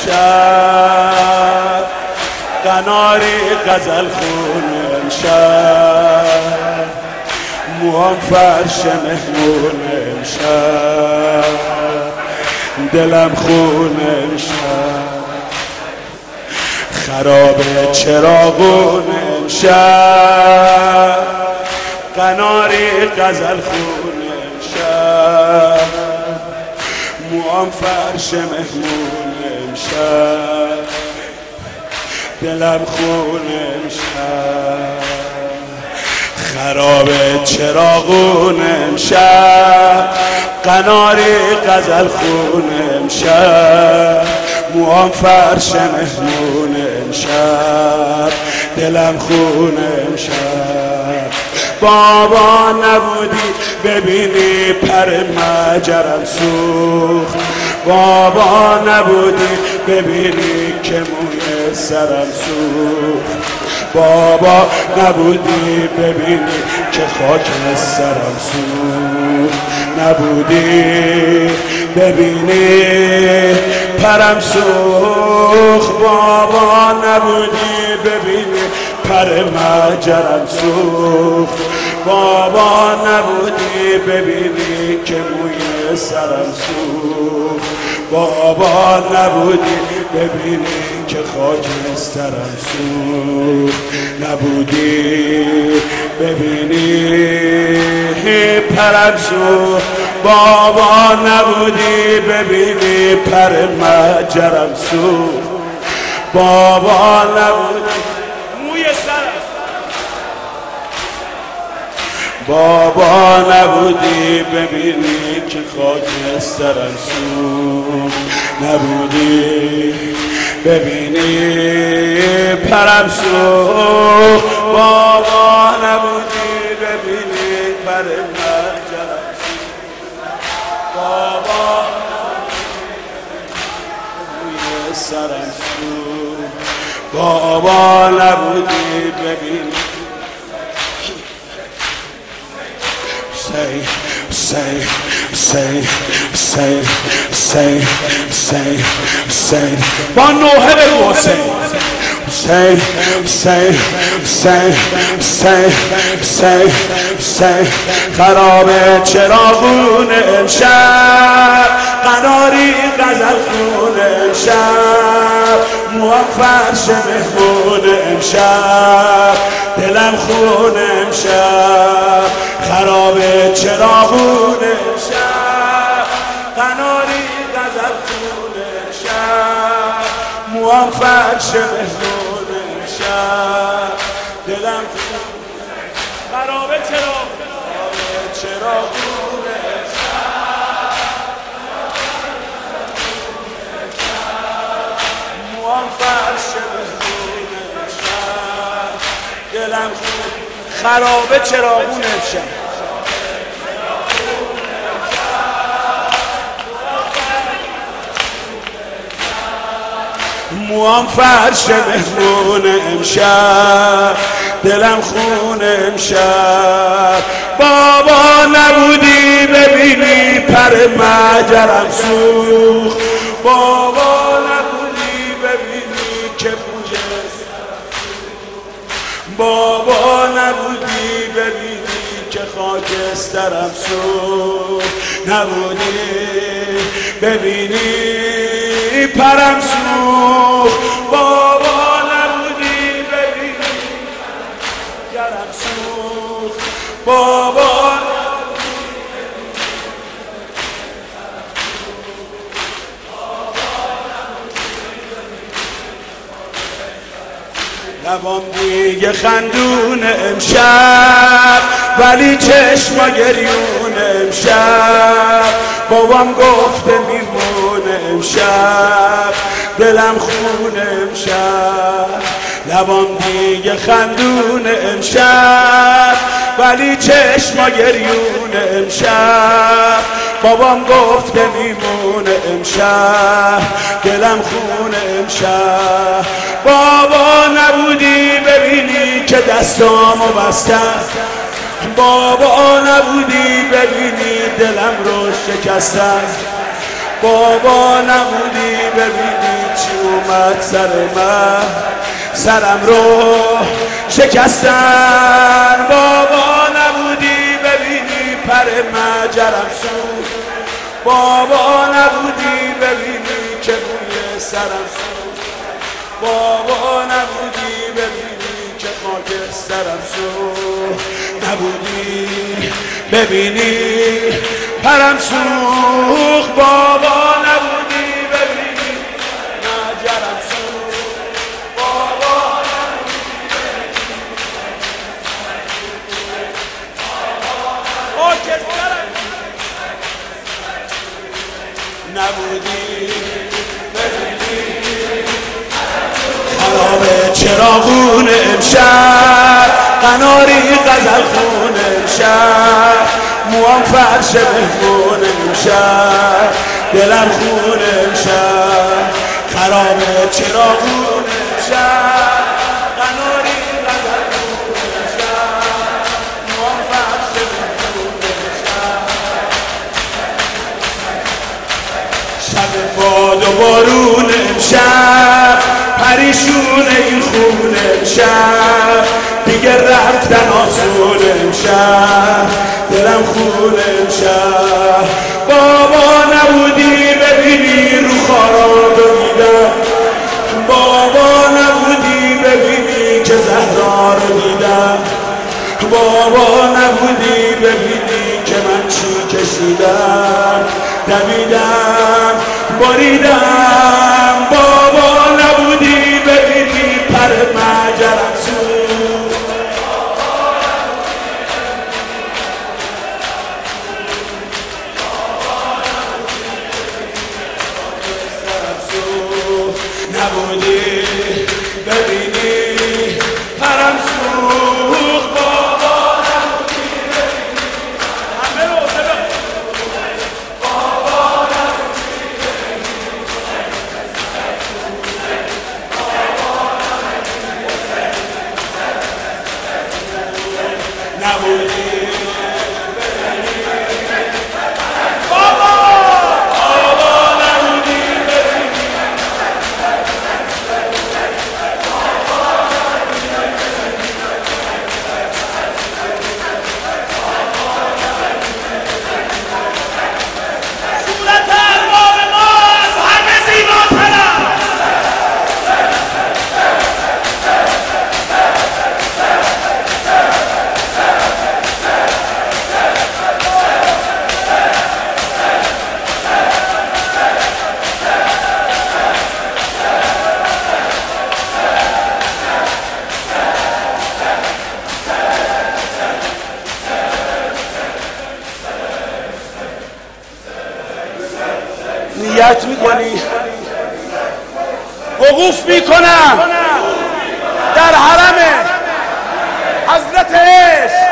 امشب قناری غزل خون امشب موام فرش مهمون امشب دلم خون امشب خراب چراغون امشب قناری غزل خون امشب موام فرش مهمون امشب دلم خون امشب خراب چراغون امشب قناری غزل خون امشب موام فرش مهمون امشب دلم خون امشب بابا نبودی ببینی پر مجرم سوخت بابا نبودی ببینی که موی سرم سوخت بابا نبودی ببینی که خاک سرم سوخت نبودی ببینی پرم سوخت بابا نبودی ببینی پر مجرم سوخت بابا نبودی ببینی که موی سرم سوخت بابا نبودی ببینی که خاک سرم سوخت نبودی ببینی پرم سوخت بابا نبودی ببینی پر مجرم سوخت بابا نبودی موی سرم بابا نبودی ببینی که خاک سرم سوخت نبودی ببینی پرم سوخت بابا نبودی ببینی پر مجرم سوخت بابا موی سرم سوخت بابا نبودی ببینی say با نوحه بگو say خراب چراغون امشب قناری غزل خون امشب موام فرش مهمون امشب دلم خون امشب خراب چراغون امشب قناری غزل خون امشب موام فرش مهمون امشب دلم خراب چراغون امشب موام فرش مهمون امشب دلم خراب چراغون امشب موام فرش مهمون امشب دلم خون امشب بابا نبودی ببینی پر مجرم سوخت بابا نبودی ببینی که موی بابا نبودی ببینی که خاک سرم سوخت نبودی ببینی پرم سوخت بابا نبودی ببینی گرم سوخت بابا لبام دیگه خندون امشب ولی چشما گریون امشب بابام گفته میمونه امشب دلم خون امشب لبام دیگه خندون امشب ولی چشما گریون امشب بابام گفته میمونه امشب دلم خون امشب بابا نبودی ببینی که دستامو بستم بابا نبودی ببینی دلم رو شکستم بابا نبودی ببینی چی اومد سر من، سرم رو شکستن. بابا نبودی ببینی پر مجرم سوخت، بابا نبودی ببینی که روی سرم سوخت، بابا نبودی ببینی که خاک سرم سوخت، نبودی ببینی پرم سوخت، بابا نبودی ببینی مجرم سوخت، بابا نبودی ببینی خراب چراغون امشب، قناری غزل خون امشب، موام فرش مهمون امشب، دلم خون امشب، خراب چراغون امشب، قناری غزل خون امشب، موام فرش مهمون امشب، شب باد و بارون امشب، پریشون این خون امشب، دیگه رفتن آسون امشب، دلم خون امشب، بابا نبودی ببینی رو خارا دیدم، بابا نبودی ببینی که زهرا رو دیدم، بابا نبودی ببینی که من چی کشیدم، دویدم باریدم، بابا نبودی ببینی پر مجرم سوخت، نبودی ببینی پرم سوخت، بابا نبودی ببینی همه رو بابا نبودی ببینی نبودی نیت میکنی وقوف میکنم در حرم حضرت عشق